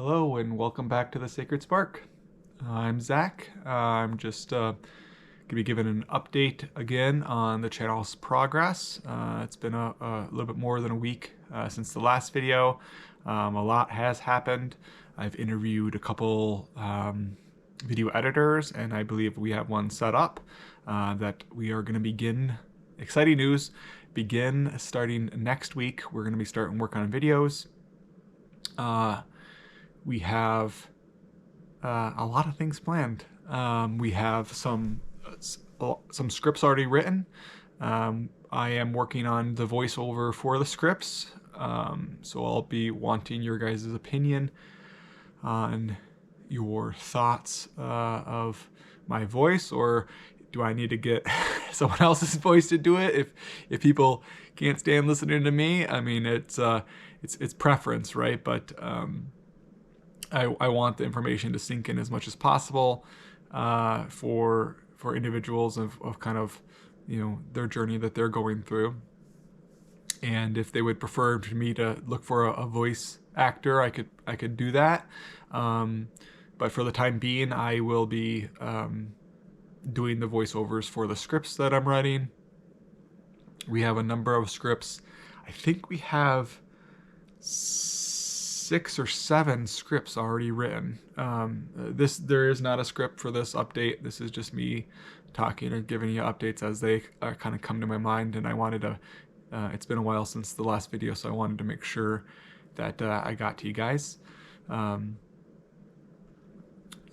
Hello and welcome back to the Sacred Spark. I'm Zach. I'm just going to be giving an update again on the channel's progress. It's been a little bit more than a week since the last video. A lot has happened. I've interviewed a couple video editors, and I believe we have one set up that we are going to begin. Exciting news! Begin starting next week. We're going to be starting work on videos. We have a lot of things planned. We have some scripts already written. I am working on the voiceover for the scripts, so I'll be wanting your guys' opinion on your thoughts of my voice, or do I need to get someone else's voice to do it if people can't stand listening to me? I mean, it's preference, right? But I want the information to sink in as much as possible for individuals of kind of, you know, their journey that they're going through. And if they would prefer me to look for a voice actor, I could do that. But for the time being, I will be doing the voiceovers for the scripts that I'm writing. We have a number of scripts. I think we have 6 or 7 scripts already written. There is not a script for this update. This is just me talking and giving you updates as they kind of come to my mind. And I wanted to, it's been a while since the last video, so I wanted to make sure that I got to you guys.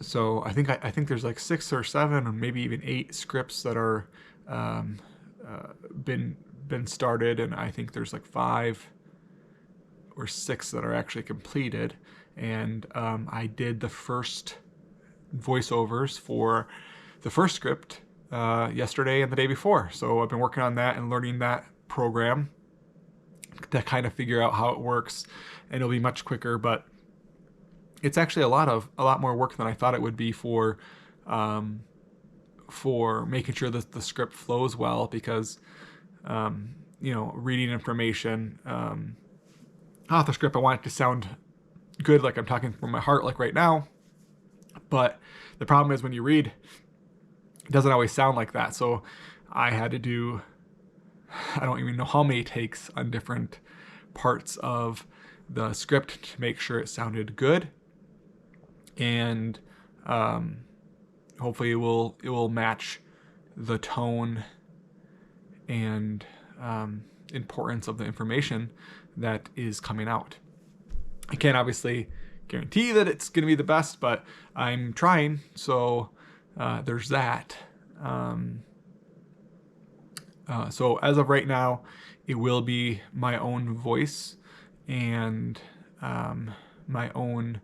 So I think there's like 6 or 7 or maybe even 8 scripts that are been started, and I think there's like 5 or 6 that are actually completed. And I did the first voiceovers for the first script yesterday and the day before. So I've been working on that and learning that program to kind of figure out how it works, and it'll be much quicker, but it's actually a lot more work than I thought it would be for making sure that the script flows well, because you know, reading information off the script, I want it to sound good, like I'm talking from my heart, like right now. But the problem is when you read, it doesn't always sound like that. So I had to do, I don't even know how many takes on different parts of the script to make sure it sounded good. And hopefully it will match the tone and importance of the information that is coming out. I can't obviously guarantee that it's going to be the best, but I'm trying. So there's that. So as of right now, it will be my own voice and my own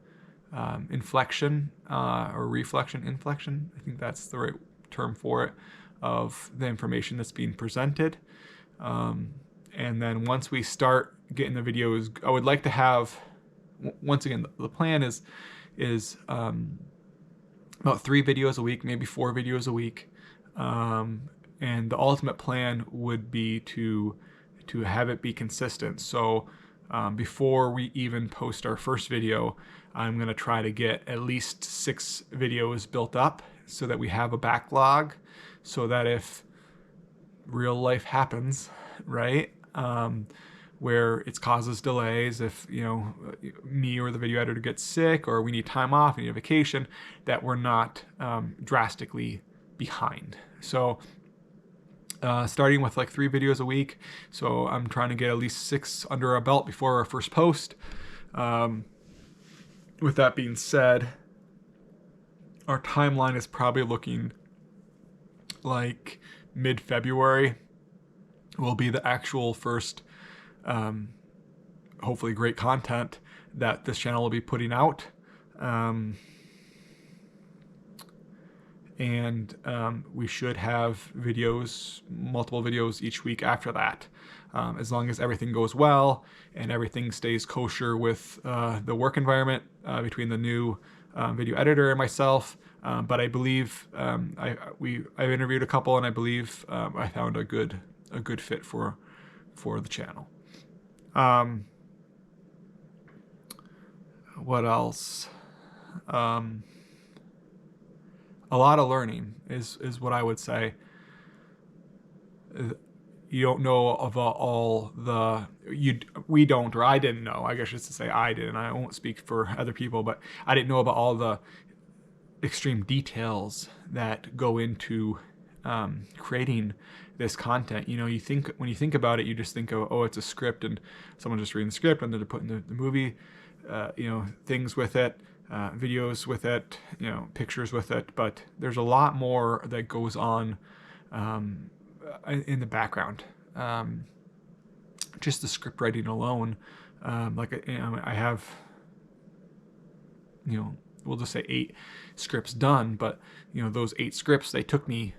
inflection or inflection. I think that's the right term for it, of the information that's being presented. And then once we start getting the videos, I would like to have, once again, the plan is about 3 videos a week, maybe 4 videos a week. And the ultimate plan would be to have it be consistent. So before we even post our first video, I'm going to try to get at least 6 videos built up so that we have a backlog, so that if real life happens, right, where it causes delays, if, you know, me or the video editor gets sick, or we need time off, we need a vacation, that we're not drastically behind. So starting with like 3 videos a week. So I'm trying to get at least 6 under our belt before our first post. With that being said, our timeline is probably looking like mid-February will be the actual first, hopefully great content that this channel will be putting out. And we should have videos, multiple videos each week after that, as long as everything goes well and everything stays kosher with the work environment between the new video editor and myself. But I believe I've interviewed a couple, and I believe I found a good fit for the channel. What else? A lot of learning is what I would say. You don't know about all the we don't, or I didn't know. I guess just to say I didn't. I won't speak for other people, but I didn't know about all the extreme details that go into creating this content. You know, when you think about it, you just think of, oh, it's a script and someone just reading the script and they're putting the movie, things with it, videos with it, pictures with it. But there's a lot more that goes on in the background. Just the script writing alone, I have, we'll just say 8 scripts done, but those 8 scripts, they took me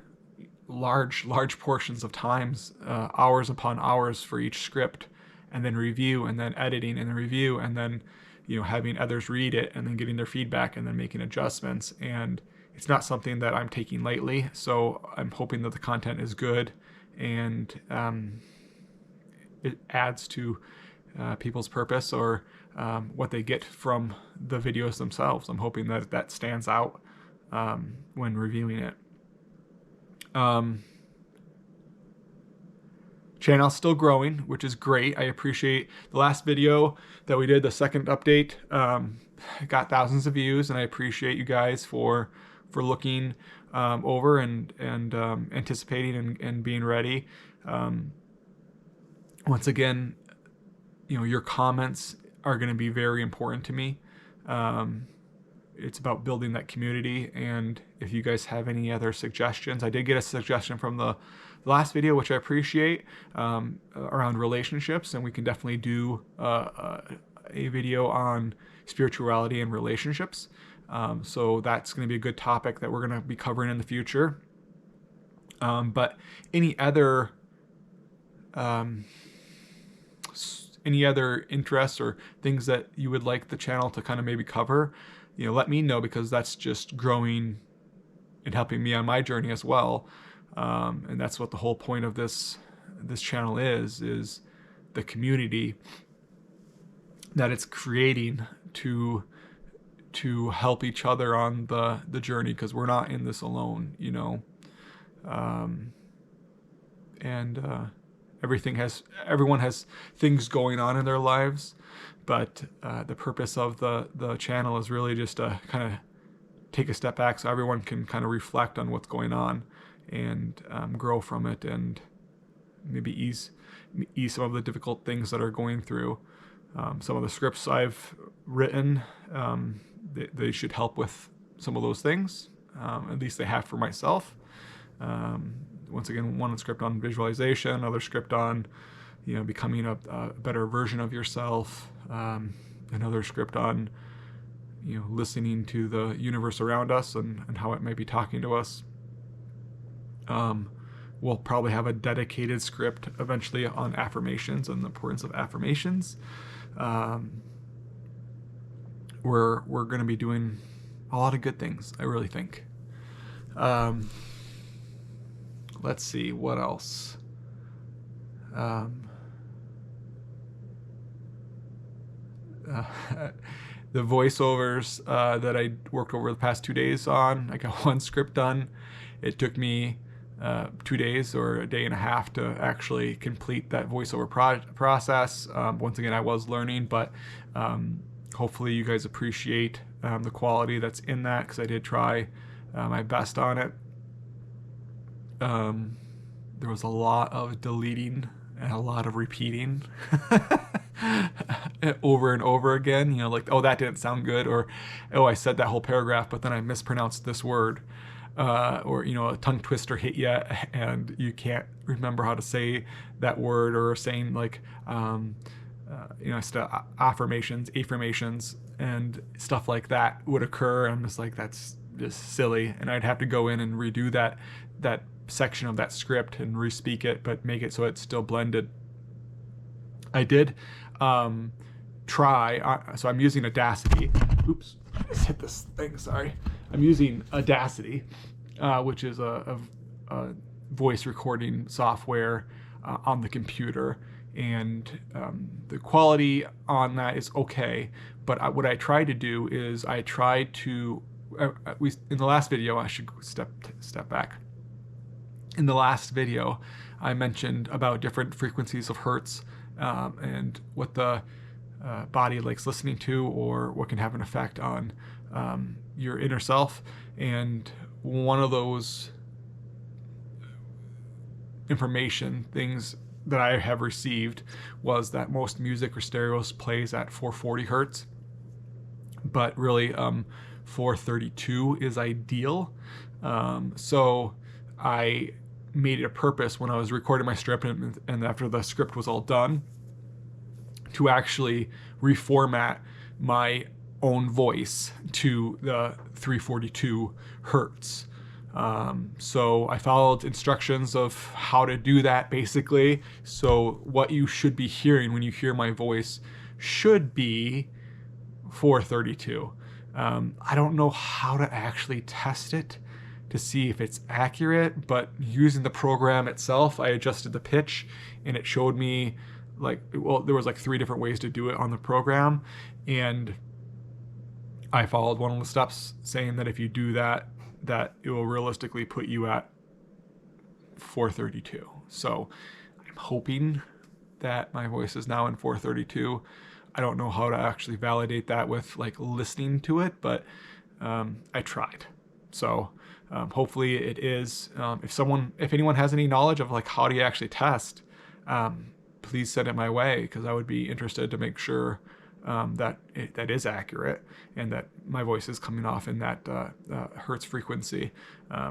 large portions of times, hours upon hours for each script, and then review, and then editing, and then review, and then having others read it, and then getting their feedback, and then making adjustments. And it's not something that I'm taking lightly, so I'm hoping that the content is good, and it adds to people's purpose, or what they get from the videos themselves. I'm hoping that stands out when reviewing it. Channel's still growing, which is great. I appreciate the last video that we did, the second update, got thousands of views, and I appreciate you guys for looking over and anticipating and being ready. Once again, your comments are going to be very important to me. It's about building that community, and if you guys have any other suggestions, I did get a suggestion from the last video, which I appreciate, around relationships, and we can definitely do a video on spirituality and relationships. So that's going to be a good topic that we're going to be covering in the future. But any other interests or things that you would like the channel to kind of maybe cover, let me know, because that's just growing and helping me on my journey as well. And that's what the whole point of this channel is the community that it's creating to help each other on the journey, because we're not in this alone, everyone has things going on in their lives, but the purpose of the channel is really just to kind of take a step back so everyone can kind of reflect on what's going on and grow from it, and maybe ease some of the difficult things that are going through. Some of the scripts I've written, they should help with some of those things. At least they have for myself. Once again, one script on visualization, another script on, becoming a better version of yourself. Another script on, listening to the universe around us and how it may be talking to us. We'll probably have a dedicated script eventually on affirmations and the importance of affirmations. We're going to be doing a lot of good things, I really think. Let's see, what else? The voiceovers that I worked over the past 2 days on, I got 1 script done. It took me 2 days or a day and a half to actually complete that voiceover process. Once again, I was learning, but hopefully you guys appreciate the quality that's in that, because I did try my best on it. There was a lot of deleting and a lot of repeating over and over again, like, oh, that didn't sound good, or, oh, I said that whole paragraph, but then I mispronounced this word, or, a tongue twister hit you and you can't remember how to say that word, or saying like, affirmations, and stuff like that would occur. I'm just like, that's just silly. And I'd have to go in and redo that section of that script and re-speak it, but make it so it's still blended. I did try, so I'm using Audacity. Oops, I just hit this thing, sorry. I'm using Audacity, which is a voice recording software on the computer. and the quality on that is okay. But what I try to do is I try to, in the last video, I should step back. In the last video, I mentioned about different frequencies of hertz and what the body likes listening to, or what can have an effect on your inner self. And one of those information things that I have received was that most music or stereos plays at 440 hertz, but really 432 is ideal. So I made it a purpose when I was recording my strip and after the script was all done to actually reformat my own voice to the 342 hertz. So I followed instructions of how to do that basically. So what you should be hearing when you hear my voice should be 432. I don't know how to actually test it to see if it's accurate, but using the program itself, I adjusted the pitch and it showed me there was 3 different ways to do it on the program. And I followed one of the steps saying that if you do that it will realistically put you at 432. So I'm hoping that my voice is now in 432. I don't know how to actually validate that with listening to it, but I tried. So hopefully it is. If anyone has any knowledge of how do you actually test, please send it my way, because I would be interested to make sure that is accurate and that my voice is coming off in that hertz frequency,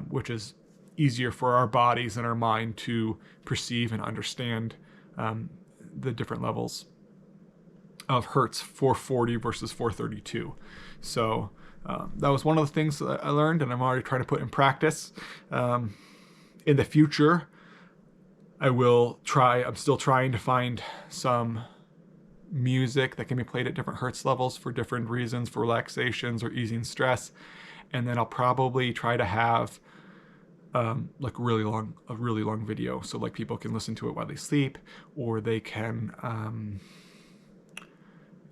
which is easier for our bodies and our mind to perceive and understand the different levels of hertz, 440 versus 432. So that was one of the things that I learned, and I'm already trying to put in practice. In the future, I'm still trying to find some music that can be played at different hertz levels for different reasons, for relaxations or easing stress. And then I'll probably try to have a really long video, so people can listen to it while they sleep, or they can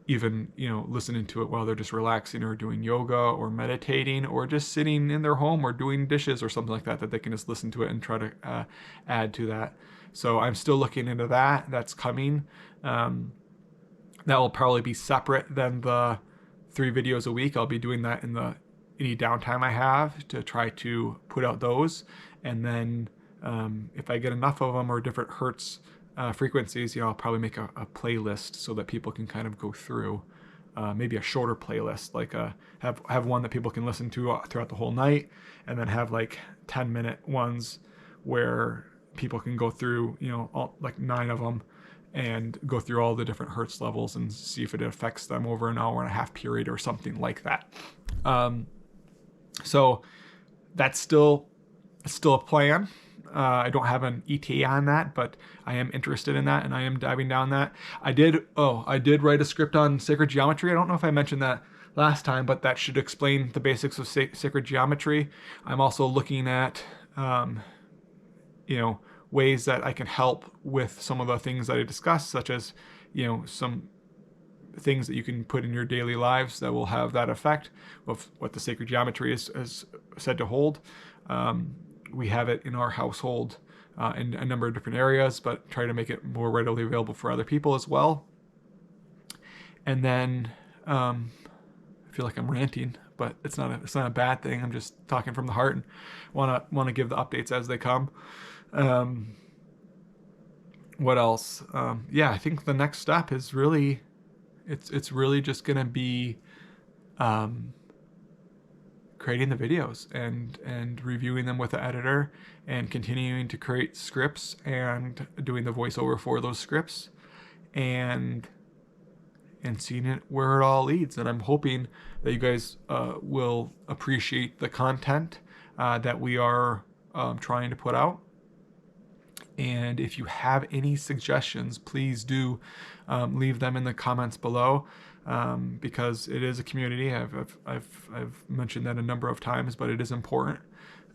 even listening to it while they're just relaxing or doing yoga or meditating or just sitting in their home or doing dishes or something like that they can just listen to it and try to add to that. So I'm still looking into that. That's coming. That will probably be separate than the 3 videos a week. I'll be doing that in any downtime I have to try to put out those. And then if I get enough of them or different hertz frequencies, I'll probably make a playlist so that people can kind of go through maybe a shorter playlist, have one that people can listen to throughout the whole night, and then have 10-minute ones where people can go through, all, 9 of them, and go through all the different hertz levels and see if it affects them over an hour and a half period or something like that. So that's still a plan. I don't have an ETA on that, but I am interested in that, and I am diving down that. I did write a script on sacred geometry. I don't know if I mentioned that last time, but that should explain the basics of sacred geometry. I'm also looking at, ways that I can help with some of the things that I discussed, such as, some things that you can put in your daily lives that will have that effect of what the sacred geometry is said to hold. We have it in our household in a number of different areas, but try to make it more readily available for other people as well. And then I feel like I'm ranting, but it's not a bad thing. I'm just talking from the heart and want to give the updates as they come. What else? I think the next step is really, it's really just going to be creating the videos and reviewing them with the editor and continuing to create scripts and doing the voiceover for those scripts and seeing it where it all leads. And I'm hoping that you guys will appreciate the content that we are trying to put out. And if you have any suggestions, please do leave them in the comments below, because it is a community. I've mentioned that a number of times, but it is important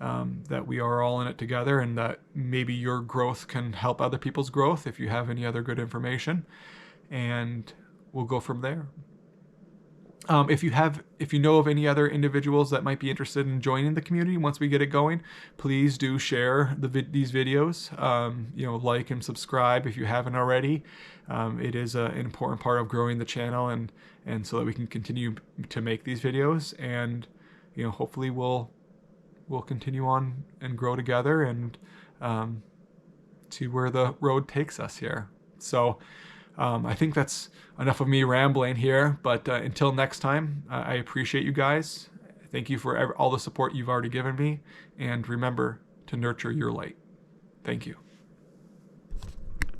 that we are all in it together, and that maybe your growth can help other people's growth if you have any other good information, and we'll go from there. If you know of any other individuals that might be interested in joining the community once we get it going, please do share these videos. Like and subscribe if you haven't already. It is an important part of growing the channel, and so that we can continue to make these videos, and hopefully we'll continue on and grow together, and see where the road takes us here. So I think that's enough of me rambling here, but until next time, I appreciate you guys. Thank you for all the support you've already given me, and remember to nurture your light. Thank you.